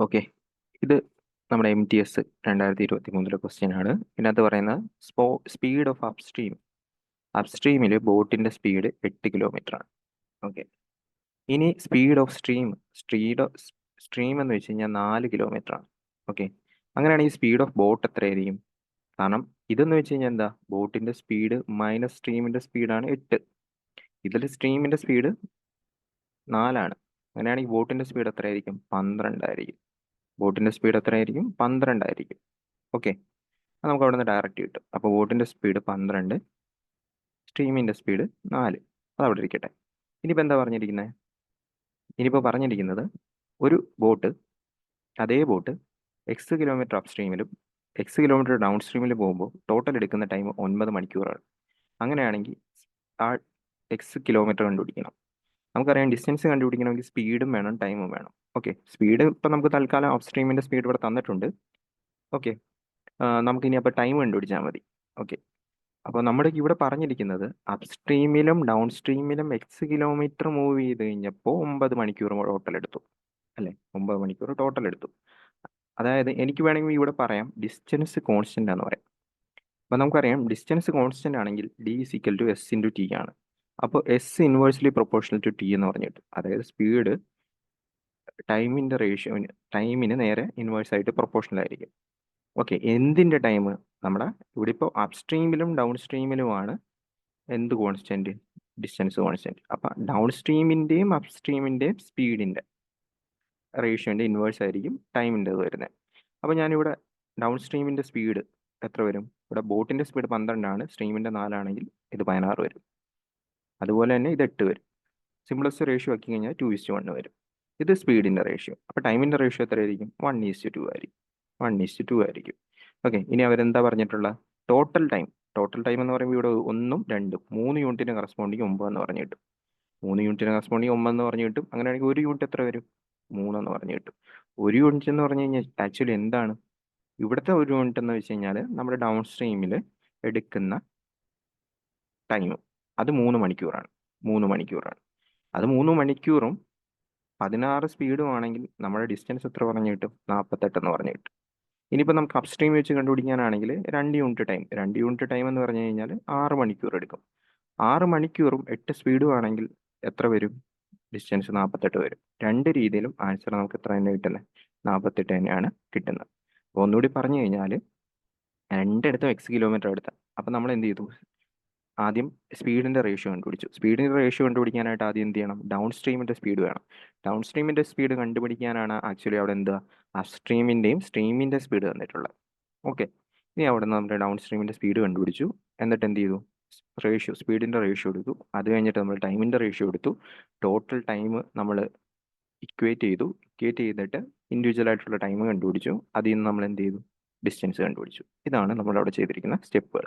Okay. ഇത് നമ്മുടെ MTS 2023 question ആണ്. ഇതിനകത്ത് പറയുന്നത് സ്പീഡ് ഓഫ് അപ്സ്ട്രീം. അപ്സ്ട്രീമിൽ ബോട്ടിന്റെ സ്പീഡ് 8 കിലോമീറ്റർ ആണ്. ഓക്കെ. ഇനി സ്പീഡ് ഓഫ് സ്ട്രീം എന്ന് വെച്ച് കഴിഞ്ഞാൽ 4 കിലോമീറ്റർ ആണ്. ഓക്കെ. അങ്ങനെയാണെങ്കിൽ സ്പീഡ് ഓഫ് ബോട്ട് എത്രയായിരിക്കും? കാരണം ഇതെന്ന് വെച്ച് കഴിഞ്ഞാൽ എന്താ, ബോട്ടിന്റെ സ്പീഡ് മൈനസ് സ്ട്രീമിന്റെ സ്പീഡാണ് 8. ഇതിൽ സ്ട്രീമിന്റെ സ്പീഡ് 4 അങ്ങനെയാണെങ്കിൽ ബോട്ടിന്റെ സ്പീഡ് എത്രയായിരിക്കും? 12 ആയിരിക്കും. ബോട്ടിന്റെ സ്പീഡ് എത്രയായിരിക്കും? 12 ആയിരിക്കും. ഓക്കെ. അത് നമുക്ക് അവിടെ നിന്ന് ഡയറക്റ്റ് കിട്ടും. അപ്പോൾ ബോട്ടിന്റെ സ്പീഡ് 12, സ്ട്രീമിന്റെ സ്പീഡ് 4. അത് അവിടെ ഇരിക്കട്ടെ. ഇനിയിപ്പോൾ എന്താ പറഞ്ഞിരിക്കുന്നത്? ഇനിയിപ്പോൾ പറഞ്ഞിരിക്കുന്നത് ഒരു ബോട്ട്, അതേ ബോട്ട് എക്സ് കിലോമീറ്റർ അപ്പ് സ്ട്രീമിലും എക്സ് കിലോമീറ്റർ ഡൗൺ സ്ട്രീമിൽ പോകുമ്പോൾ ടോട്ടൽ എടുക്കുന്ന ടൈം 9 മണിക്കൂറാണ്. അങ്ങനെയാണെങ്കിൽ ആ എക്സ് കിലോമീറ്റർ കണ്ടുപിടിക്കണം. നമുക്കറിയാം ഡിസ്റ്റൻസ് കണ്ടുപിടിക്കണമെങ്കിൽ സ്പീഡും വേണം ടൈമും വേണം. ഓക്കെ. സ്പീഡ് ഇപ്പം നമുക്ക് തൽക്കാലം അപ്പ് സ്ട്രീമിൻ്റെ സ്പീഡ് ഇവിടെ തന്നിട്ടുണ്ട്. ഓക്കെ. നമുക്കിനി അപ്പോൾ ടൈം കണ്ടുപിടിച്ചാൽ മതി. ഓക്കെ. അപ്പോൾ നമ്മുടെ ഇവിടെ പറഞ്ഞിരിക്കുന്നത് അപ്പ് സ്ട്രീമിലും ഡൗൺ സ്ട്രീമിലും എക്സ് കിലോമീറ്റർ മൂവ് ചെയ്ത് കഴിഞ്ഞപ്പോൾ 9 മണിക്കൂർ ടോട്ടൽ എടുത്തു അല്ലേ? 9 മണിക്കൂർ ടോട്ടൽ എടുത്തു. അതായത് എനിക്ക് വേണമെങ്കിൽ ഇവിടെ പറയാം ഡിസ്റ്റൻസ് കോൺസ്റ്റന്റ് ആണെന്ന് പറയാം. അപ്പോൾ നമുക്കറിയാം ഡിസ്റ്റൻസ് കോൺസ്റ്റന്റ് ആണെങ്കിൽ D is equal to S into T ആണ്. അപ്പോൾ S inversely proportional to T എന്ന് പറഞ്ഞിട്ട്, അതായത് സ്പീഡ് ടൈമിന് നേരെ ഇൻവേഴ്സ് ആയിട്ട് പ്രൊപ്പോർഷണൽ ആയിരിക്കും. ഓക്കെ. എന്തിൻ്റെ ടൈം? നമ്മുടെ ഇവിടെ ഇപ്പോൾ അപ്പ് സ്ട്രീമിലും ഡൗൺ സ്ട്രീമിലുമാണ് എന്ത് കോൺസ്റ്റന്റ്? Distance constant. അപ്പം ഡൗൺ സ്ട്രീമിൻ്റെയും അപ്പ് സ്ട്രീമിൻ്റെയും സ്പീഡിൻ്റെ റേഷ്യോൻ്റെ ഇൻവേഴ്സ് ആയിരിക്കും ടൈമിൻ്റെ വരുന്നത്. അപ്പോൾ ഞാനിവിടെ ഡൗൺ സ്ട്രീമിൻ്റെ സ്പീഡ് എത്ര വരും? ഇവിടെ ബോട്ടിൻ്റെ സ്പീഡ് 12 സ്ട്രീമിൻ്റെ 4 ഇത് 16 വരും. അതുപോലെ തന്നെ ഇത് 8 വരും. സിംപ്ലസ്റ്റ് റേഷ്യോ ആക്കി കഴിഞ്ഞാൽ 2:1 വരും. ഇത് സ്പീഡിൻ്റെ റേഷ്യോ. അപ്പോൾ ടൈമിൻ്റെ റേഷ്യോ എത്രയായിരിക്കും? 1:2 ആയിരിക്കും. 1:2 ആയിരിക്കും. ഓക്കെ. ഇനി അവരെന്താ പറഞ്ഞിട്ടുള്ള ടോട്ടൽ ടൈം? ടോട്ടൽ ടൈം എന്ന് പറയുമ്പോൾ ഇവിടെ 1ഉം 2ഉം 3 യൂണിറ്റിന് കറസ്പോണ്ടിങ് 9 എന്ന് പറഞ്ഞു കിട്ടും. 3 യൂണിറ്റിന് കറസ്പോണ്ടിങ് 9 എന്ന് പറഞ്ഞു കിട്ടും. അങ്ങനെയാണെങ്കിൽ ഒരു യൂണിറ്റ് എത്ര വരും? 3 എന്ന് പറഞ്ഞു കിട്ടും. ഒരു യൂണിറ്റ് എന്ന് പറഞ്ഞു കഴിഞ്ഞാൽ ആക്ച്വലി എന്താണ് ഇവിടുത്തെ ഒരു യൂണിറ്റ് എന്ന് വെച്ച് കഴിഞ്ഞാൽ നമ്മുടെ ഡൗൺ സ്ട്രീമിൽ എടുക്കുന്ന ടൈം അത് 3 മണിക്കൂറാണ്. 3 മണിക്കൂറാണ്. അത് 3 മണിക്കൂറും 16 സ്പീഡും ആണെങ്കിൽ നമ്മുടെ ഡിസ്റ്റൻസ് എത്ര പറഞ്ഞു കിട്ടും? 48 എന്ന് പറഞ്ഞു കിട്ടും. ഇനിയിപ്പോൾ നമുക്ക് അപ്പ് സ്ട്രീം വെച്ച് കണ്ടുപിടിക്കാനാണെങ്കിൽ 2 യൂണിറ്റ് ടൈം എന്ന് പറഞ്ഞു കഴിഞ്ഞാൽ 6 മണിക്കൂർ എടുക്കും. 6 മണിക്കൂറും 8 സ്പീഡും ആണെങ്കിൽ എത്ര വരും? ഡിസ്റ്റൻസ് 48 വരും. രണ്ട് രീതിയിലും ആൻസർ നമുക്ക് എത്ര തന്നെ കിട്ടുന്നത്? 48 തന്നെയാണ് കിട്ടുന്നത്. അപ്പോൾ ഒന്നുകൂടി പറഞ്ഞു കഴിഞ്ഞാൽ രണ്ടിടത്തും എക്സ് കിലോമീറ്റർ എടുത്ത. അപ്പം നമ്മൾ എന്ത് ചെയ്തു? ആദ്യം സ്പീഡിൻ്റെ റേഷ്യോ കണ്ടുപിടിച്ചു. സ്പീഡിൻ്റെ റേഷ്യോ കണ്ടുപിടിക്കാനായിട്ട് ആദ്യം എന്ത് ചെയ്യണം? ഡൗൺ സ്ട്രീമിൻ്റെ സ്പീഡ് വേണം. ഡൗൺ സ്ട്രീമിൻ്റെ സ്പീഡ് കണ്ടുപിടിക്കാനാണ് ആക്ച്വലി അവിടെ എന്താ അപ്പ് സ്ട്രീമിൻ്റെയും സ്ട്രീമിൻ്റെ സ്പീഡ് തന്നിട്ടുള്ളത്. ഓക്കെ. ഇനി അവിടെ നിന്ന് നമ്മുടെ ഡൗൺ സ്ട്രീമിൻ്റെ സ്പീഡ് കണ്ടുപിടിച്ചു. എന്നിട്ട് എന്ത് ചെയ്തു? സ്പീഡിൻ്റെ റേഷ്യോ എടുത്തു. അത് കഴിഞ്ഞിട്ട് നമ്മൾ ടൈമിൻ്റെ റേഷ്യോ എടുത്തു. ടോട്ടൽ ടൈം നമ്മൾ ഇക്വേറ്റ് ചെയ്തിട്ട് ഇൻഡിവിജ്വൽ ആയിട്ടുള്ള ടൈം കണ്ടുപിടിച്ചു. അതിൽ നിന്ന് നമ്മൾ എന്ത് ചെയ്തു? ഡിസ്റ്റൻസ് കണ്ടുപിടിച്ചു. ഇതാണ് നമ്മളവിടെ ചെയ്തിരിക്കുന്ന സ്റ്റെപ്പുകൾ.